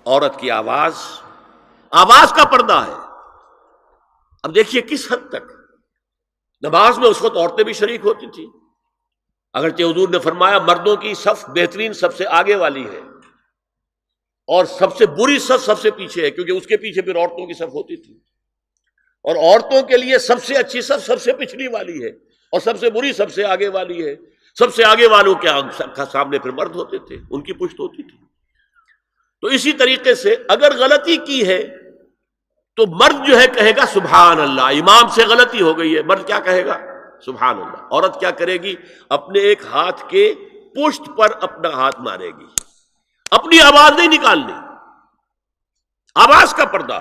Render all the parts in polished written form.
عورت کی آواز کا پردہ ہے۔ اب دیکھیے کس حد تک نماز میں اس وقت عورتیں بھی شریک ہوتی تھیں، اگرچہ حضور نے فرمایا مردوں کی صف بہترین سب سے آگے والی ہے اور سب سے بری صف سب سے پیچھے ہے، کیونکہ اس کے پیچھے پھر عورتوں کی صف ہوتی تھی، اور عورتوں کے لیے سب سے اچھی صف سب سے پچھلی والی ہے اور سب سے بری سب سے آگے والی ہے۔ سب سے آگے والوں کے سامنے پھر مرد ہوتے تھے، ان کی پشت ہوتی تھی۔ تو اسی طریقے سے اگر غلطی کی ہے تو مرد جو ہے کہے گا سبحان اللہ، امام سے غلطی ہو گئی ہے، مرد کیا کہے گا؟ سبحان اللہ۔ عورت کیا کرے گی؟ اپنے ایک ہاتھ کے پشت پر اپنا ہاتھ مارے گی، اپنی آواز نہیں نکالنی، آواز کا پردہ۔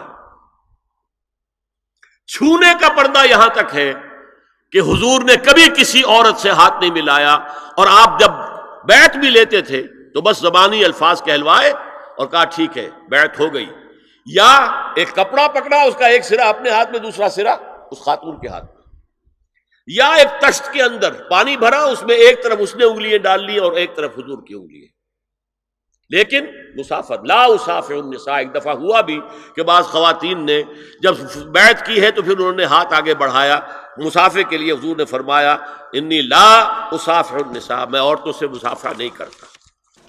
چھونے کا پردہ یہاں تک ہے کہ حضور نے کبھی کسی عورت سے ہاتھ نہیں ملایا، اور آپ جب بیعت بھی لیتے تھے تو بس زبانی الفاظ کہلوائے اور کہا ٹھیک ہے بیعت ہو گئی، یا ایک کپڑا پکڑا، اس کا ایک سرا اپنے ہاتھ میں دوسرا سرا اس خاتون کے ہاتھ میں، یا ایک تشت کے اندر پانی بھرا، اس میں ایک طرف اس نے انگلیاں ڈال لی اور ایک طرف حضور کی انگلیاں، لیکن مسافر لا اسافر النساء۔ ایک دفعہ ہوا بھی کہ بعض خواتین نے جب بیعت کی ہے تو پھر انہوں نے ہاتھ آگے بڑھایا مسافر کے لیے، حضور نے فرمایا انی لا اسافر النساء، میں عورتوں سے مسافرہ نہیں کرتا۔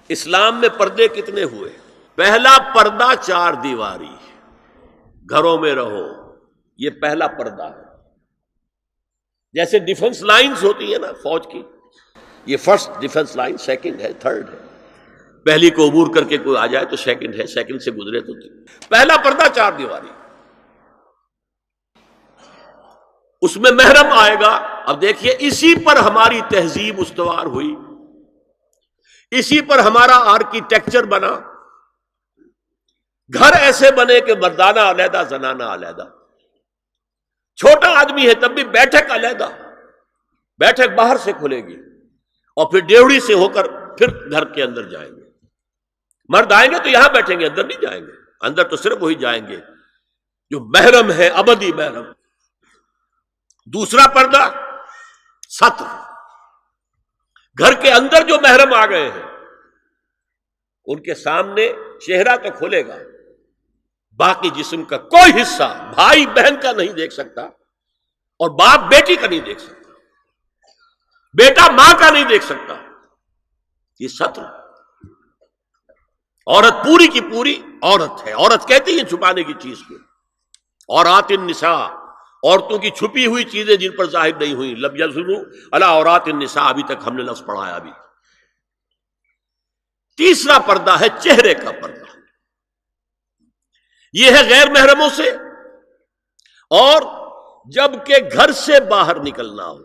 اسلام میں پردے کتنے ہوئے؟ پہلا پردہ 4 دیواری، گھروں میں رہو، یہ پہلا پردہ ہے۔ جیسے ڈیفنس لائنز ہوتی ہے نا فوج کی، یہ فرسٹ ڈیفنس لائن، سیکنڈ ہے، تھرڈ ہے، پہلی کو عبور کر کے کوئی آ جائے تو سیکنڈ ہے، سیکنڈ سے گزرے تو پہلا پردہ 4 دیواری، اس میں محرم آئے گا۔ اب دیکھیے اسی پر ہماری تہذیب استوار ہوئی، اسی پر ہمارا آرکیٹیکچر بنا، گھر ایسے بنے کہ مردانہ علیحدہ زنانہ علیحدہ، چھوٹا آدمی ہے تب بھی بیٹھک علیحدہ، بیٹھک باہر سے کھلے گی اور پھر ڈیوڑی سے ہو کر پھر گھر کے اندر جائیں گے، مرد آئیں گے تو یہاں بیٹھیں گے، اندر نہیں جائیں گے، اندر تو صرف وہی جائیں گے جو محرم ہے، ابدی محرم۔ دوسرا پردہ ستر، گھر کے اندر جو محرم آ گئے ہیں ان کے سامنے چہرہ تو کھلے گا، باقی جسم کا کوئی حصہ بھائی بہن کا نہیں دیکھ سکتا، اور باپ بیٹی کا نہیں دیکھ سکتا، بیٹا ماں کا نہیں دیکھ سکتا۔ یہ ستر، عورت پوری کی پوری عورت ہے۔ عورت کہتی ہیں چھپانے کی چیز کو، عورات النساء، عورتوں کی چھپی ہوئی چیزیں جن پر ظاہر نہیں ہوئی، لم یظہروا علی عورات النساء، ابھی تک ہم نے لفظ پڑھایا بھی۔ تیسرا پردہ ہے چہرے کا پردہ، یہ ہے غیر محرموں سے، اور جب کہ گھر سے باہر نکلنا ہو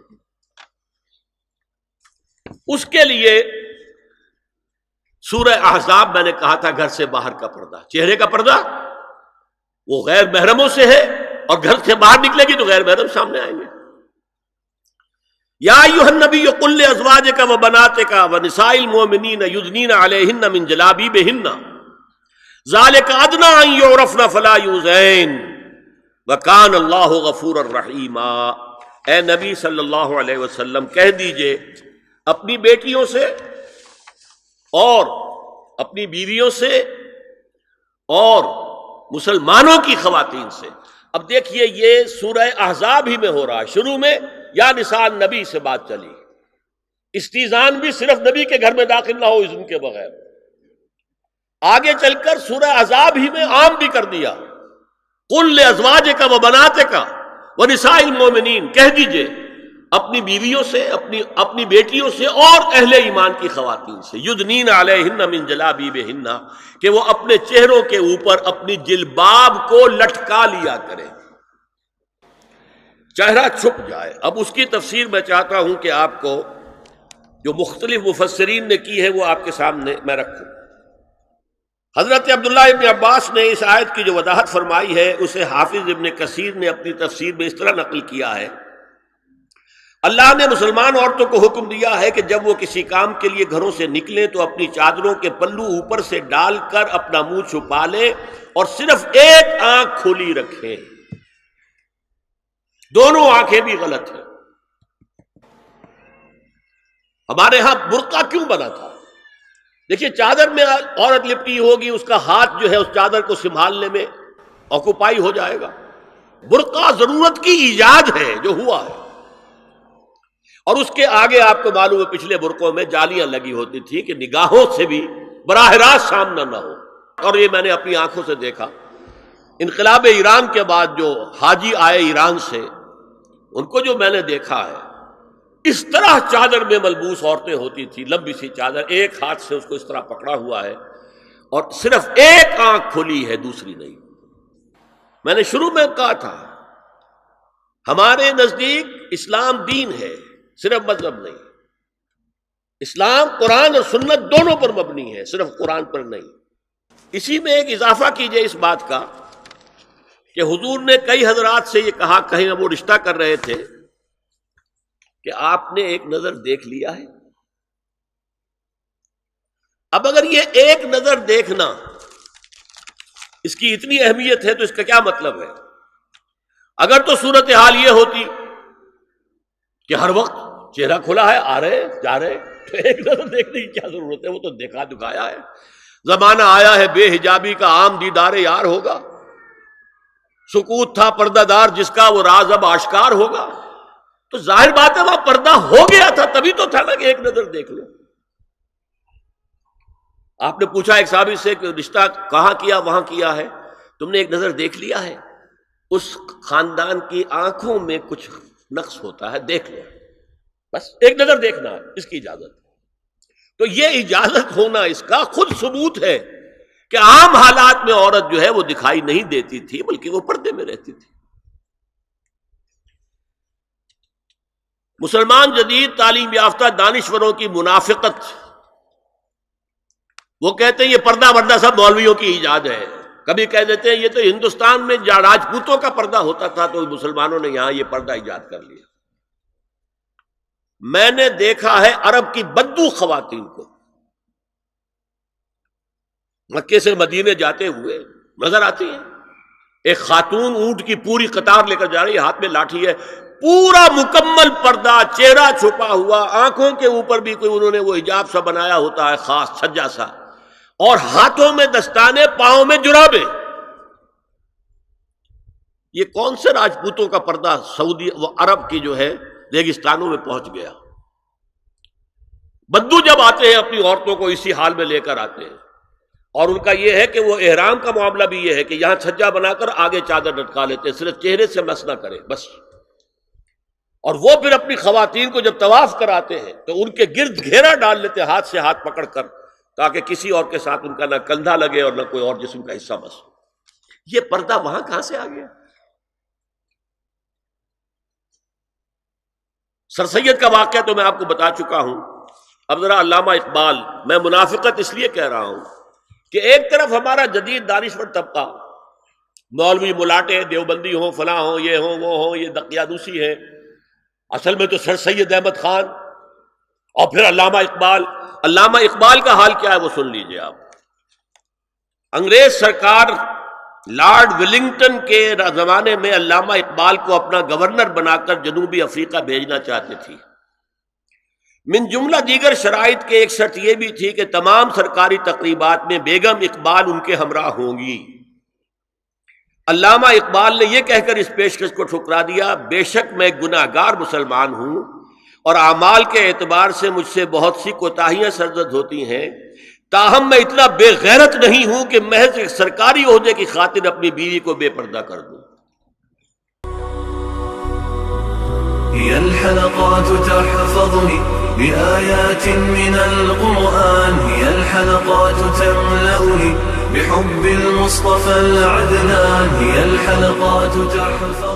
اس کے لیے سورہ احزاب میں نے کہا تھا گھر سے باہر کا پردہ، چہرے کا پردہ وہ غیر محرموں سے ہے، اور گھر سے باہر نکلے گی تو غیر محرم سامنے آئیں گے۔ یا ایھا النبی قل لازواجک وبناتک ونساء المؤمنین یدنین علیہن من جلابیبہن ذالک ادنی ان یعرفن فلا یؤذین وکان اللہ غفورا رحیما۔ اے نبی صلی اللہ علیہ وسلم کہہ دیجئے اپنی بیٹیوں سے اور اپنی بیویوں سے اور مسلمانوں کی خواتین سے۔ اب دیکھیے یہ سورہ احزاب ہی میں ہو رہا ہے، شروع میں یا نساء نبی سے بات چلی، استیزان بھی صرف نبی کے گھر میں داخل نہ ہو اذن کے بغیر، آگے چل کر سورہ احزاب ہی میں عام بھی کر دیا، قل لازواجک وبناتک ونساء المؤمنین، کہہ دیجئے اپنی بیویوں سے، اپنی بیٹیوں سے اور اہل ایمان کی خواتین سے، یدنین علیہن من جلابیبہن، کہ وہ اپنے چہروں کے اوپر اپنی جلباب کو لٹکا لیا کریں، چہرہ چھپ جائے۔ اب اس کی تفسیر میں چاہتا ہوں کہ آپ کو جو مختلف مفسرین نے کی ہے وہ آپ کے سامنے میں رکھوں۔ حضرت عبداللہ ابن عباس نے اس آیت کی جو وضاحت فرمائی ہے اسے حافظ ابن کثیر نے اپنی تفسیر میں اس طرح نقل کیا ہے، اللہ نے مسلمان عورتوں کو حکم دیا ہے کہ جب وہ کسی کام کے لیے گھروں سے نکلیں تو اپنی چادروں کے پلو اوپر سے ڈال کر اپنا منہ چھپا لیں اور صرف ایک آنکھ کھلی رکھیں، دونوں آنکھیں بھی غلط ہیں۔ ہمارے ہاں برقع کیوں بنا تھا؟ دیکھیے چادر میں عورت لپٹی ہوگی، اس کا ہاتھ جو ہے اس چادر کو سنبھالنے میں آکوپائی ہو جائے گا۔ برقع ضرورت کی ایجاد ہے جو ہوا ہے، اور اس کے آگے آپ کو معلوم ہے پچھلے برقعوں میں جالیاں لگی ہوتی تھی کہ نگاہوں سے بھی براہ راست سامنا نہ ہو۔ اور یہ میں نے اپنی آنکھوں سے دیکھا، انقلاب ایران کے بعد جو حاجی آئے ایران سے، ان کو جو میں نے دیکھا ہے، اس طرح چادر میں ملبوس عورتیں ہوتی تھی، لمبی سی چادر، ایک ہاتھ سے اس کو اس طرح پکڑا ہوا ہے اور صرف ایک آنکھ کھلی ہے، دوسری نہیں۔ میں نے شروع میں کہا تھا ہمارے نزدیک اسلام دین ہے، صرف مذہب نہیں۔ اسلام قرآن اور سنت دونوں پر مبنی ہے، صرف قرآن پر نہیں۔ اسی میں ایک اضافہ کیجئے اس بات کا کہ حضور نے کئی حضرات سے یہ کہا، کہیں وہ رشتہ کر رہے تھے، کہ آپ نے ایک نظر دیکھ لیا ہے۔ اب اگر یہ ایک نظر دیکھنا اس کی اتنی اہمیت ہے تو اس کا کیا مطلب ہے؟ اگر تو صورتحال یہ ہوتی کہ ہر وقت چہرہ کھلا ہے، آ رہے جا رہے، تو ایک نظر دیکھنے کی کیا ضرورت ہے؟ وہ تو دیکھا دکھایا ہے۔ زمانہ آیا ہے بے حجابی کا، عام دیدار یار ہوگا۔ سکوت تھا پردہ دار جس کا، وہ راز اب آشکار ہوگا۔ تو ظاہر بات ہے وہاں پردہ ہو گیا تھا، تبھی تو تھا نا کہ ایک نظر دیکھ لو۔ آپ نے پوچھا ایک صحابی سے کہ رشتہ کہاں کیا؟ وہاں کیا ہے۔ تم نے ایک نظر دیکھ لیا ہے؟ اس خاندان کی آنکھوں میں کچھ نقص ہوتا ہے، دیکھ لو، بس ایک نظر دیکھنا، اس کی اجازت۔ تو یہ اجازت ہونا اس کا خود ثبوت ہے کہ عام حالات میں عورت جو ہے وہ دکھائی نہیں دیتی تھی، بلکہ وہ پردے میں رہتی تھی۔ مسلمان جدید تعلیم یافتہ دانشوروں کی منافقت، وہ کہتے ہیں یہ پردہ وردہ سب مولویوں کی ایجاد ہے۔ کبھی کہہ دیتے ہیں یہ تو ہندوستان میں راجپوتوں کا پردہ ہوتا تھا تو مسلمانوں نے یہاں یہ پردہ ایجاد کر لیا۔ میں نے دیکھا ہے عرب کی بدو خواتین کو مکے سے مدینے جاتے ہوئے نظر آتی ہیں۔ ایک خاتون اونٹ کی پوری قطار لے کر جا رہی ہے، ہاتھ میں لاٹھی ہے، پورا مکمل پردہ، چہرہ چھپا ہوا، آنکھوں کے اوپر بھی کوئی انہوں نے وہ حجاب سا بنایا ہوتا ہے خاص چھجا سا، اور ہاتھوں میں دستانے، پاؤں میں جرابے۔ یہ کون سے راجپوتوں کا پردہ سعودی و عرب کی جو ہے ریگستانوں میں پہنچ گیا؟ بدو جب آتے ہیں اپنی عورتوں کو اسی حال میں لے کر آتے ہیں، اور ان کا یہ ہے کہ وہ احرام کا معاملہ بھی یہ ہے کہ یہاں چھجا بنا کر آگے چادر لٹکا لیتے ہیں، صرف چہرے سے مس نہ کرے بس۔ اور وہ پھر اپنی خواتین کو جب طواف کراتے ہیں تو ان کے گرد گھیرا ڈال لیتے ہیں، ہاتھ سے ہاتھ پکڑ کر، تاکہ کسی اور کے ساتھ ان کا نہ کندھا لگے اور نہ کوئی اور جسم کا حصہ بس۔ یہ پردہ وہاں کہاں سے آ گیا؟ سر سید کا واقعہ تو میں آپ کو بتا چکا ہوں۔ اب ذرا علامہ اقبال، میں منافقت اس لیے کہہ رہا ہوں کہ ایک طرف ہمارا جدید دانشور طبقہ، مولوی ملاٹے دیوبندی ہوں، فلاں ہوں، یہ ہوں وہ ہوں، یہ دقیانوسی ہے، اصل میں تو سر سید احمد خان، اور پھر علامہ اقبال۔ علامہ اقبال کا حال کیا ہے وہ سن لیجئے آپ۔ انگریز سرکار لارڈ ولنگٹن کے زمانے میں علامہ اقبال کو اپنا گورنر بنا کر جنوبی افریقہ بھیجنا چاہتے تھی۔ من جملہ دیگر شرائط کے ایک شرط یہ بھی تھی کہ تمام سرکاری تقریبات میں بیگم اقبال ان کے ہمراہ ہوں گی۔ علامہ اقبال نے یہ کہہ کر اس پیشکش کو ٹھکرا دیا، بے شک میں گناہگار مسلمان ہوں اور اعمال کے اعتبار سے مجھ سے بہت سی کوتاہیاں سرزد ہوتی ہیں، تاہم میں اتنا بے غیرت نہیں ہوں کہ محض ایک سرکاری عہدے کی خاطر اپنی بیوی کو بے پردہ کر دوں۔ هي الحلقات تحفظني بآيات من القرآن، هي الحلقات تملأني بحب المصطفى العدنان، هي الحلقات تحفظني